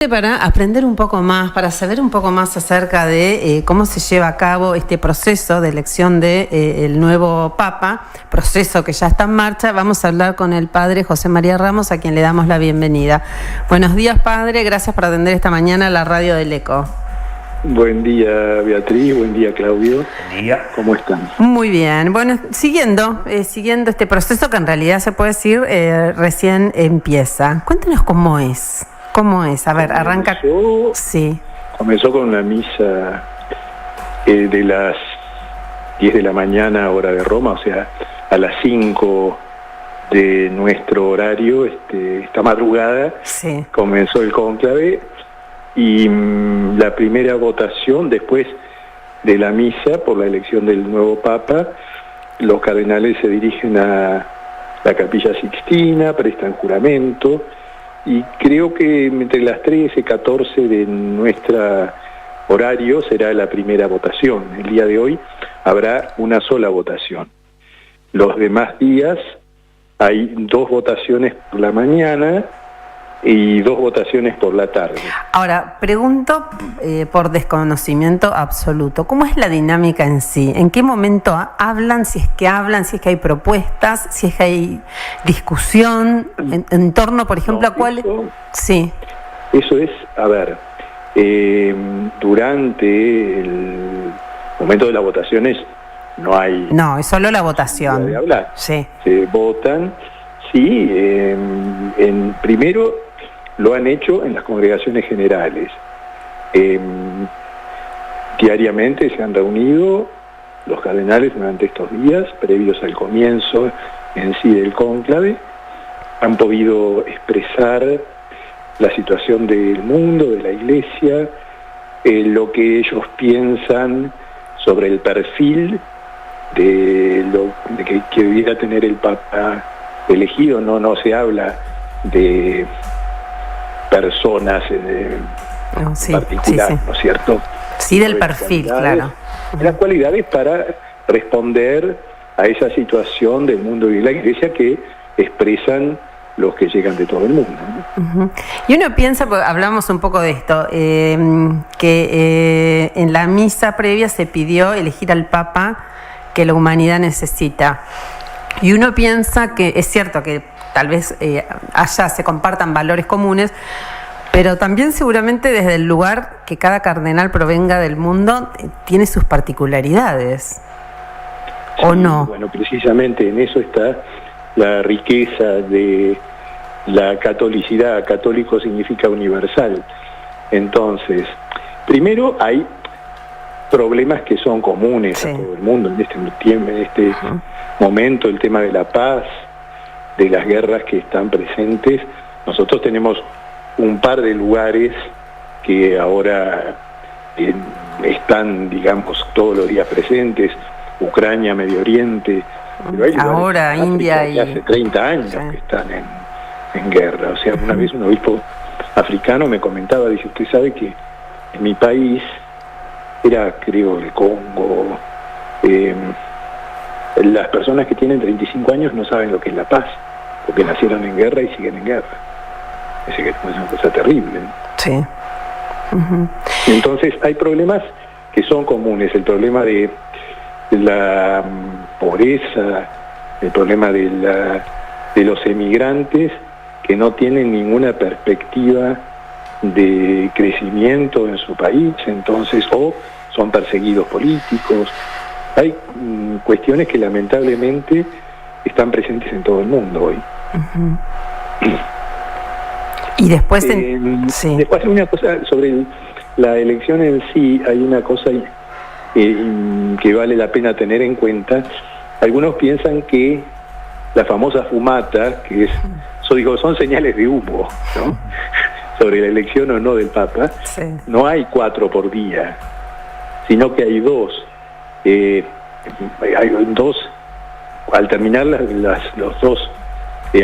Para aprender un poco más, para saber un poco más acerca de cómo se lleva a cabo este proceso de elección de el nuevo Papa, proceso que ya está en marcha, vamos a hablar con el Padre José María Ramos, a quien le damos la bienvenida. Buenos días, Padre, gracias por atender esta mañana la radio del ECO. Buen día, Beatriz, buen día, Claudio. Buen día. ¿Cómo están? Muy bien, bueno, siguiendo este proceso que en realidad se puede decir recién empieza. Cuéntenos cómo es. ¿Cómo es? A ver, arranca. Sí. Comenzó con la misa de las 10 de la mañana, hora de Roma, o sea, a las 5 de nuestro horario, esta madrugada, Sí. Comenzó el cónclave y la primera votación después de la misa por la elección del nuevo Papa. Los cardenales se dirigen a la Capilla Sixtina, prestan juramento. Y creo que entre las 13 y 14 de nuestro horario será la primera votación. El día de hoy habrá una sola votación. Los demás días hay 2 votaciones por la mañana y 2 votaciones por la tarde. Ahora, pregunto por desconocimiento absoluto, ¿cómo es la dinámica en sí? ¿En qué momento hablan, si es que hay propuestas, si es que hay discusión en torno, por ejemplo, a cuál? Sí. Eso es, a ver, durante el momento de las votaciones no hay... No, es solo la votación. De hablar. Sí. Se votan, sí, primero lo han hecho en las congregaciones generales. Diariamente se han reunido los cardenales durante estos días, previos al comienzo en sí del cónclave. Han podido expresar la situación del mundo, de la Iglesia, lo que ellos piensan sobre el perfil de que debiera tener el Papa elegido. No se habla de personas Sí, particular, sí, sí. ¿no es cierto? Sí, del perfil, claro. Las cualidades para responder a esa situación del mundo y de la Iglesia que expresan los que llegan de todo el mundo, ¿no? Uh-huh. Y uno piensa, porque hablamos un poco de esto, que en la misa previa se pidió elegir al Papa que la humanidad necesita. Y uno piensa que es cierto que tal vez allá se compartan valores comunes, pero también seguramente desde el lugar que cada cardenal provenga del mundo tiene sus particularidades, ¿o no? Bueno, precisamente en eso está la riqueza de la catolicidad. Católico significa universal. Entonces, primero hay problemas que son comunes a todo el mundo en este momento, el tema de la paz, de las guerras que están presentes. Nosotros tenemos un par de lugares que ahora están, digamos, todos los días presentes: Ucrania, Medio Oriente, pero hay ahora India y hace 30 años que están en guerra. O sea, una vez un obispo africano me comentaba, dice: usted sabe que en mi país, era creo el Congo, las personas que tienen 35 años no saben lo que es la paz, porque nacieron en guerra y siguen en guerra. Es una cosa terrible, ¿no? Sí. Uh-huh. Entonces hay problemas que son comunes: el problema de la pobreza, el problema de los emigrantes que no tienen ninguna perspectiva de crecimiento en su país, entonces, o son perseguidos políticos. Hay cuestiones que lamentablemente están presentes en todo el mundo hoy. Uh-huh. Y después después hay una cosa sobre la elección en sí. Hay una cosa que vale la pena tener en cuenta. Algunos piensan que la famosa fumata, que es, son señales de humo, ¿no? Sobre la elección o no del Papa. Sí. No hay 4 por día, sino que hay 2. Hay 2 al terminar los 2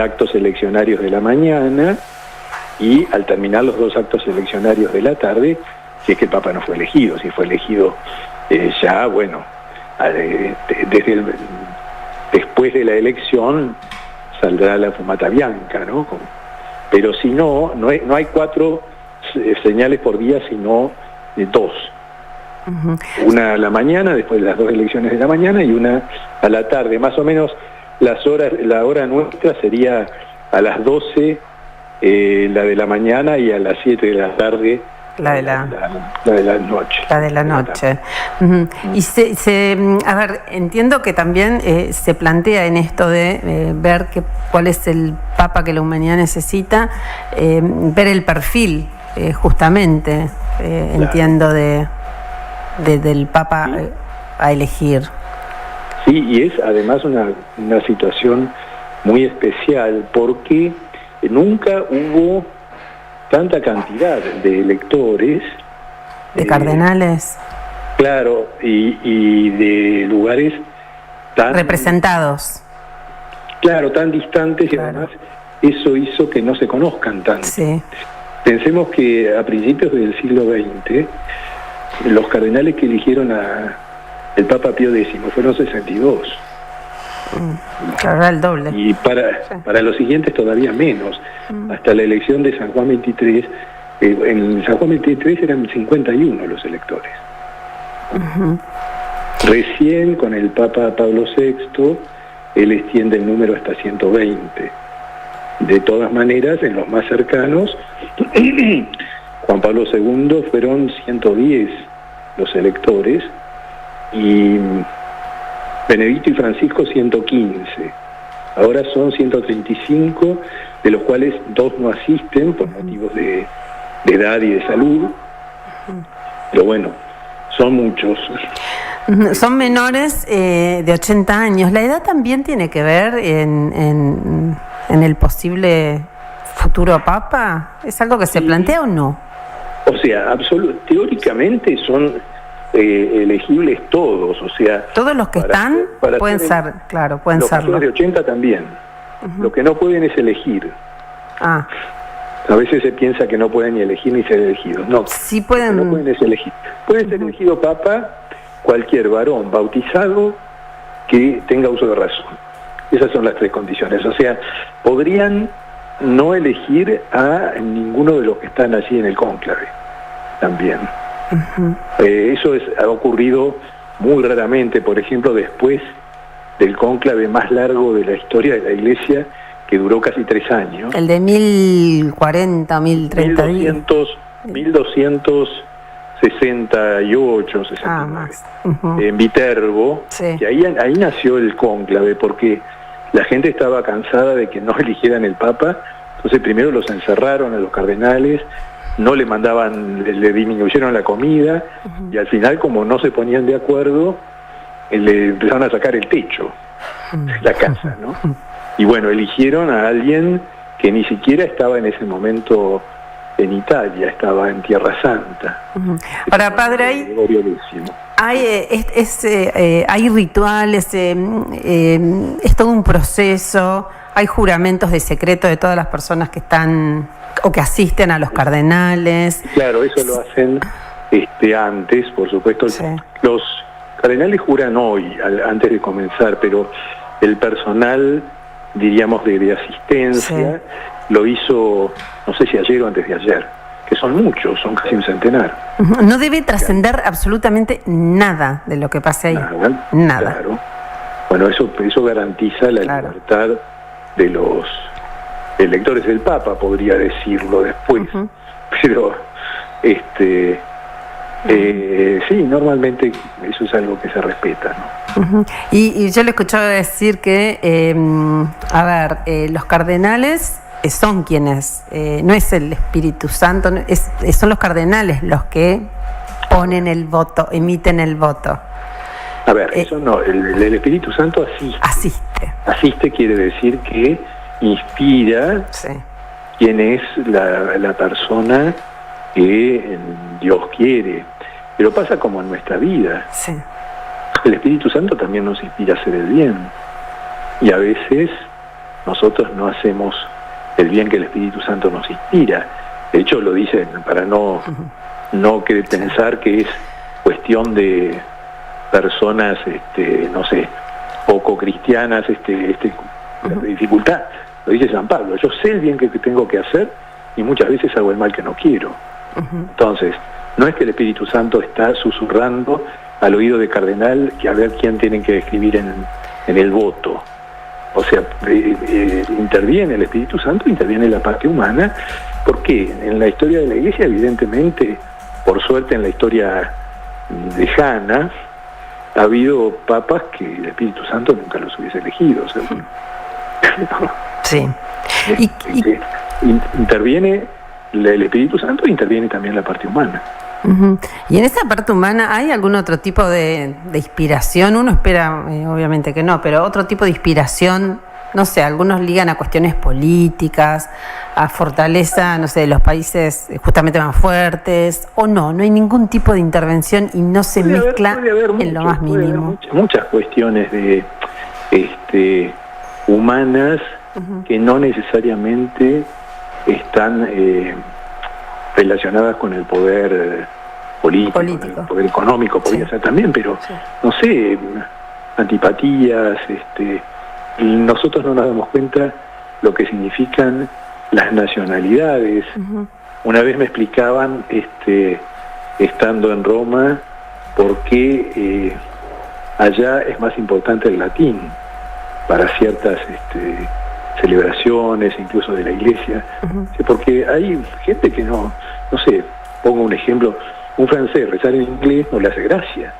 actos eleccionarios de la mañana, y al terminar los 2 actos eleccionarios de la tarde, si es que el Papa no fue elegido. Si fue elegido ya, bueno, después de la elección saldrá la fumata bianca, ¿no? Pero si no hay 4 señales por día, sino dos. Una a la mañana, después de las 2 elecciones de la mañana, y una a la tarde. Más o menos la hora nuestra sería a las 12 la de la mañana, y a las 7 de la tarde la de la noche. La de la noche. Y a ver, entiendo que también se plantea en esto de ver cuál es el Papa que la humanidad necesita, ver el perfil, justamente, claro. Entiendo, del Papa, sí, a elegir. Sí, y es además una situación muy especial, porque nunca hubo tanta cantidad de electores, de cardenales, claro, y de lugares tan representados, claro, tan distantes, claro. Y además eso hizo que no se conozcan tanto. Sí. Pensemos que a principios del siglo XX los cardenales que eligieron el Papa Pío X fueron 62. Claro, el doble. Y para los siguientes todavía menos. Hasta la elección de San Juan XXIII, en San Juan XXIII eran 51 los electores. Recién con el Papa Pablo VI, él extiende el número hasta 120. De todas maneras, en los más cercanos, Juan Pablo II fueron 110 los electores, y Benedicto y Francisco 115. Ahora son 135, de los cuales 2 no asisten por motivos de edad y de salud. Pero bueno, son muchos. Son menores de 80 años. ¿La edad también tiene que ver en el posible futuro Papa? ¿Es algo que se plantea o no? O sea, teóricamente son elegibles todos, o sea... Todos los que están pueden ser, claro, pueden serlo. Los de 80 también. Lo que no pueden es elegir. A veces se piensa que no pueden ni elegir ni ser elegidos. No, sí pueden... no pueden es elegir. Puede ser elegido Papa cualquier varón bautizado que tenga uso de razón. Esas son las 3 condiciones. O sea, podrían no elegir a ninguno de los que están allí en el cónclave también. Eso ha ocurrido muy raramente, por ejemplo, después del cónclave más largo de la historia de la Iglesia, que duró casi 3 años. El de 1040, 1030 días. 1268, 69. Más. En Viterbo, sí. Que ahí nació el cónclave, porque la gente estaba cansada de que no eligieran el Papa. Entonces primero los encerraron a los cardenales, no le mandaban, le disminuyeron la comida, y al final, como no se ponían de acuerdo, le empezaron a sacar el techo de la casa, ¿no? Y bueno, eligieron a alguien que ni siquiera estaba en ese momento en Italia, estaba en Tierra Santa. Ahora, padre, hay rituales, es todo un proceso, hay juramentos de secreto de todas las personas que están o que asisten a los cardenales. Claro, eso lo hacen antes, por supuesto. Sí. Los cardenales juran hoy, antes de comenzar, pero el personal, diríamos, de asistencia, sí, lo hizo, no sé si ayer o antes de ayer, que son muchos, son casi un centenar. No debe trascender absolutamente nada de lo que pase ahí. Nada. Claro. Bueno, eso garantiza la libertad de los electores del Papa, podría decirlo después. Pero sí, normalmente eso es algo que se respeta, ¿no? Y yo le he escuchado decir que los cardenales son quienes, no es el Espíritu Santo, son los cardenales los que ponen el voto, emiten el voto. A ver, eso no, el Espíritu Santo asiste. Asiste quiere decir que inspira, sí, quién es la persona que Dios quiere. Pero pasa como en nuestra vida. Sí. El Espíritu Santo también nos inspira a hacer el bien. Y a veces nosotros no hacemos el bien que el Espíritu Santo nos inspira. De hecho, lo dicen para no pensar que es cuestión de personas, no sé, poco cristianas, de dificultad. Lo dice San Pablo: yo sé el bien que tengo que hacer y muchas veces hago el mal que no quiero. Entonces, no es que el Espíritu Santo está susurrando al oído de cardenal que a ver quién tienen que escribir en el voto. O sea, interviene el Espíritu Santo, interviene la parte humana. ¿Por qué? En la historia de la Iglesia, evidentemente, por suerte en la historia lejana, ha habido papas que el Espíritu Santo nunca los hubiese elegido, seguro. Sí. Interviene el Espíritu Santo, interviene también la parte humana. Y en esa parte humana, ¿hay algún otro tipo de inspiración? Uno espera, obviamente que no, pero otro tipo de inspiración, no sé, algunos ligan a cuestiones políticas, a fortaleza, no sé, de los países justamente más fuertes, o no hay ningún tipo de intervención y no se mezcla en lo más mínimo. Muchas cuestiones humanas que no necesariamente están relacionadas con el poder político. Con el poder económico podría ser también, pero no sé, antipatías, nosotros no nos damos cuenta lo que significan las nacionalidades. Una vez me explicaban, estando en Roma, por qué allá es más importante el latín para ciertas celebraciones, incluso de la iglesia, porque hay gente que no sé, pongo un ejemplo, un francés rezar en inglés no le hace gracia.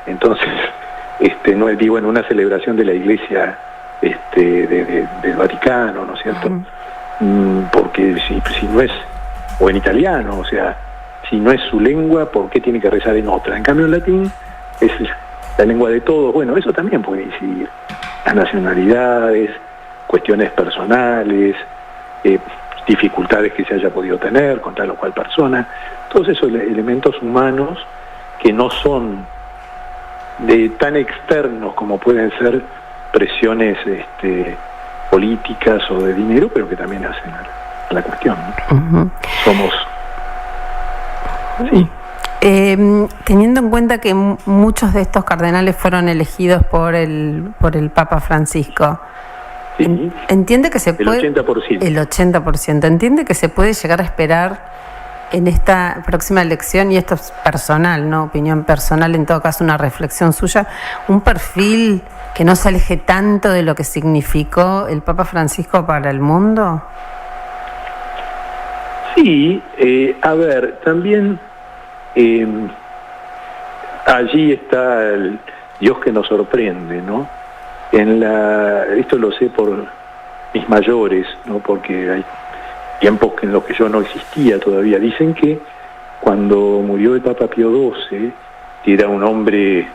Entonces, no digo en una celebración de la iglesia del Vaticano, ¿no es cierto? Porque si no es, o en italiano, o sea, si no es su lengua, ¿por qué tiene que rezar en otra? En cambio, el latín es la lengua de todos. Bueno, eso también puede incidir. Las nacionalidades, cuestiones personales, dificultades que se haya podido tener con tal o cual persona, todos esos elementos humanos que no son tan externos como pueden ser presiones políticas o de dinero, pero que también hacen a la cuestión, ¿no? Somos... Sí. Teniendo en cuenta que muchos de estos cardenales fueron elegidos por el Papa Francisco, sí, entiende que se puede... El 80%. El 80%. ¿Entiende que se puede llegar a esperar en esta próxima elección, y esto es personal, ¿no? Opinión personal, en todo caso una reflexión suya, un perfil que no se aleje tanto de lo que significó el Papa Francisco para el mundo? Sí, a ver, también allí está el Dios que nos sorprende, ¿no? Esto lo sé por mis mayores, ¿no? Porque hay tiempos en los que yo no existía todavía. Dicen que cuando murió el Papa Pío XII, que era un hombre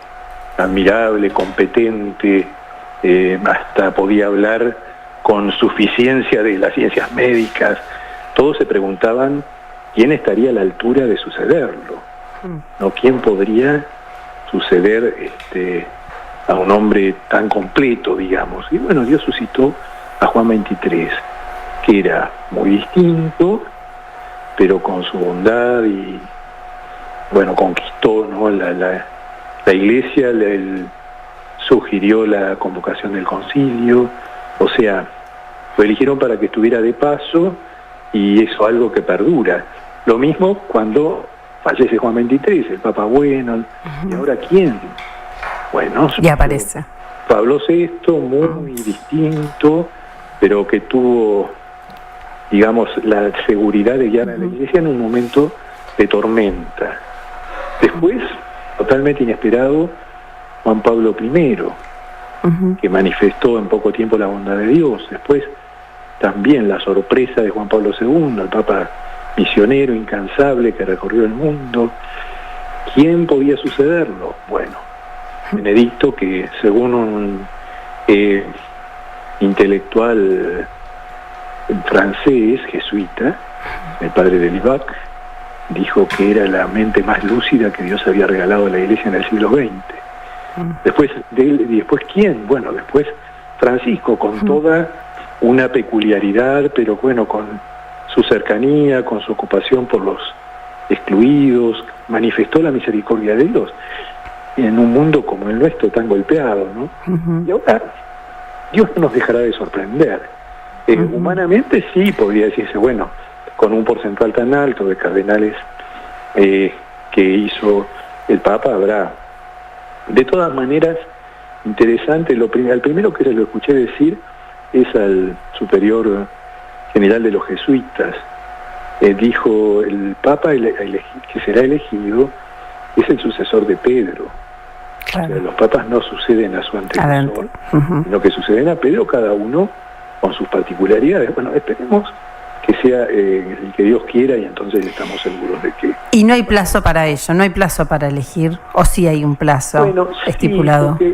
admirable, competente, hasta podía hablar con suficiencia de las ciencias médicas, todos se preguntaban quién estaría a la altura de sucederlo, ¿no? ¿Quién podría suceder a un hombre tan completo, digamos? Y bueno, Dios suscitó a Juan XXIII, que era muy distinto, pero con su bondad y, bueno, conquistó, ¿no? la Iglesia, él sugirió la convocación del concilio, o sea, lo eligieron para que estuviera de paso, y eso es algo que perdura. Lo mismo cuando fallece Juan XXIII, el Papa bueno, ¿y ahora quién? Bueno, y aparece Pablo VI, muy distinto, pero que tuvo, digamos, la seguridad de guiar a la Iglesia en un momento de tormenta. Después, totalmente inesperado, Juan Pablo I, que manifestó en poco tiempo la bondad de Dios. Después, también la sorpresa de Juan Pablo II, el Papa misionero, incansable, que recorrió el mundo. ¿Quién podía sucederlo? Bueno, Benedicto, que según un intelectual francés, jesuita, el padre de Libac, dijo que era la mente más lúcida que Dios había regalado a la Iglesia en el siglo XX. Después de él, y después ¿quién? Bueno, después Francisco, con toda una peculiaridad, pero bueno, con su cercanía, con su ocupación por los excluidos, manifestó la misericordia de Dios en un mundo como el nuestro, tan golpeado, ¿no? Y ahora Dios no nos dejará de sorprender. Humanamente sí, podría decirse, bueno, con un porcentaje tan alto de cardenales que hizo el Papa habrá. De todas maneras, interesante, al primero que se lo escuché decir es al superior general de los jesuitas. Dijo, el Papa que será elegido es el sucesor de Pedro. Claro. O sea, los papas no suceden a su antecesor, sino que suceden a Pedro, cada uno con sus particularidades. Bueno, esperemos que sea el que Dios quiera, y entonces estamos seguros de que... Y no hay plazo para ello, no hay plazo para elegir, o sí hay un plazo estipulado. Sí,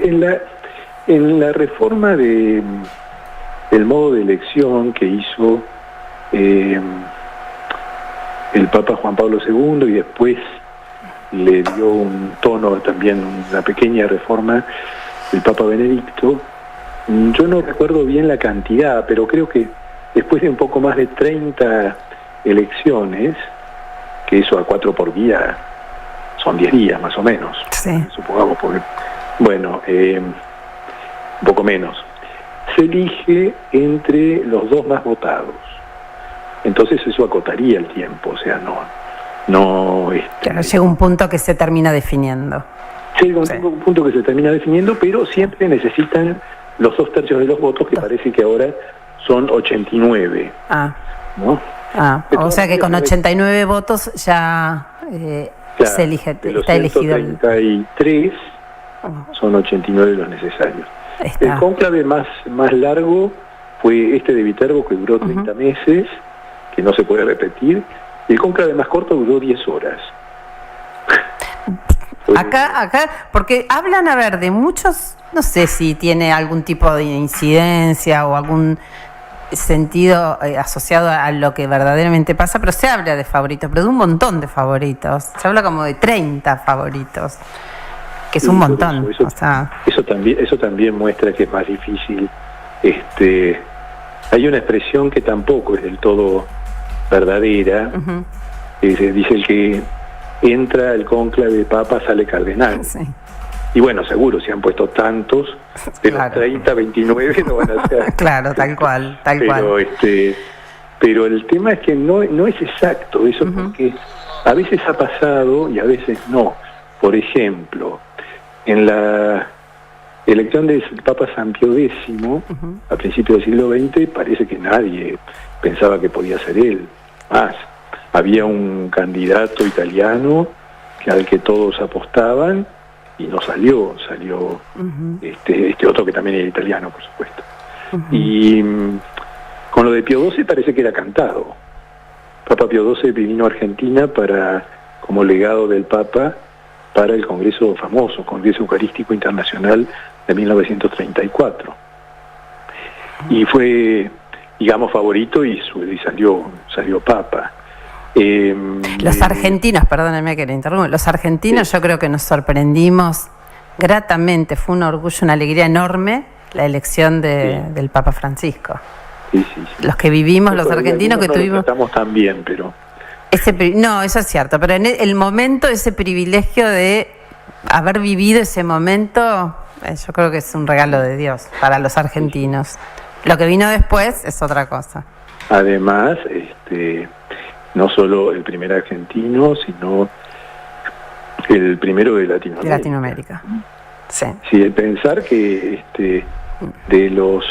en la reforma del modo de elección que hizo el Papa Juan Pablo II, y después le dio un tono también, una pequeña reforma el Papa Benedicto, yo no recuerdo bien la cantidad, pero creo que después de un poco más de 30 elecciones, que eso a 4 por día son 10 días más o menos, sí. Supongamos, porque, bueno, un poco menos, se elige entre los dos más votados. Entonces eso acotaría el tiempo, o sea, claro, llega un punto que se termina definiendo. Llega un punto que se termina definiendo, pero siempre necesitan los 2/3 de los votos, que parece que ahora son 89. ¿no? O sea que con 89 votos ya claro, se elige, está elegido. 133 son 89 los necesarios. El cónclave más largo fue este de Viterbo, que duró 30 meses, que no se puede repetir. El cónclave más corto duró 10 horas. Acá, porque hablan, a ver, de muchos, no sé si tiene algún tipo de incidencia o algún sentido asociado a lo que verdaderamente pasa, pero se habla de favoritos, pero de un montón de favoritos. Se habla como de 30 favoritos, que es un montón. Eso también muestra que es más difícil. Hay una expresión que tampoco es del todo verdadera. Dice el que entra el cónclave de papa sale cardenal. Sí. Y bueno, seguro, si han puesto tantos, de los 30, 29 no van a ser. Claro, tal cual. Pero el tema es que no es exacto eso, porque a veces ha pasado y a veces no. Por ejemplo, en la elección del Papa San Pío X, a principios del siglo XX, parece que nadie pensaba que podía ser él. Más, había un candidato italiano al que todos apostaban y no salió este otro que también era italiano, por supuesto. Y con lo de Pío XII parece que era cantado. Papa Pío XII vino a Argentina como legado del Papa para el famoso Congreso Eucarístico Internacional de 1934. Y fue, digamos, favorito y salió Papa. Los argentinos, perdónenme que le interrumpa, los argentinos yo creo que nos sorprendimos gratamente, fue un orgullo, una alegría enorme la elección del Papa Francisco. Sí. Los que vivimos, los argentinos que tuvimos... Estamos tan bien, pero... No, eso es cierto, pero en el momento, ese privilegio de haber vivido ese momento, yo creo que es un regalo de Dios para los argentinos. Lo que vino después es otra cosa. Además, no solo el primer argentino, sino el primero de Latinoamérica. De Latinoamérica, sí. Sí, el pensar que de los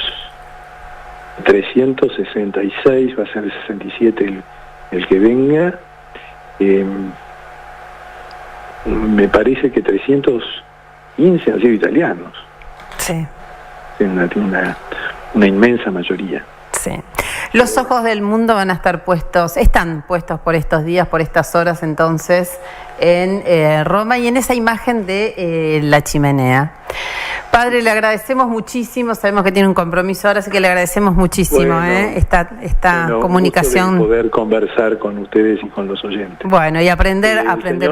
366 va a ser el 67 el que venga, me parece que 315 han sido italianos. Sí. Una inmensa mayoría. Sí. Los ojos del mundo están puestos por estos días, por estas horas entonces en Roma y en esa imagen de la chimenea. Padre, le agradecemos muchísimo, sabemos que tiene un compromiso ahora, así que le agradecemos muchísimo esta comunicación. Un gusto de poder conversar con ustedes y con los oyentes. Bueno, y aprender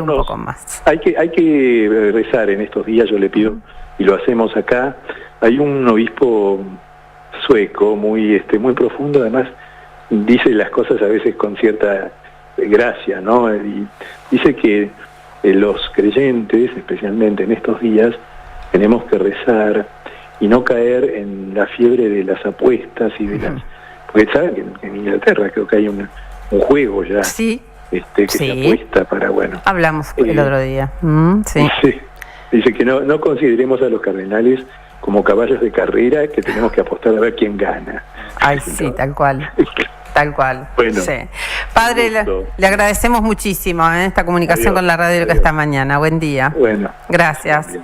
un poco más. Hay que rezar en estos días, yo le pido, y lo hacemos acá. Hay un obispo sueco muy profundo, además dice las cosas a veces con cierta gracia, ¿no? Y dice que los creyentes, especialmente en estos días, tenemos que rezar y no caer en la fiebre de las apuestas y de porque saben que en Inglaterra creo que hay un juego ya. Sí, que se apuesta para, bueno. Hablamos el otro día. Sí. Dice que no consideremos a los cardenales como caballos de carrera, que tenemos que apostar a ver quién gana. Ay, sí, tal cual. Tal cual. Bueno, sí. Padre, le agradecemos muchísimo esta comunicación con la radio esta mañana. Buen día. Bueno. Gracias.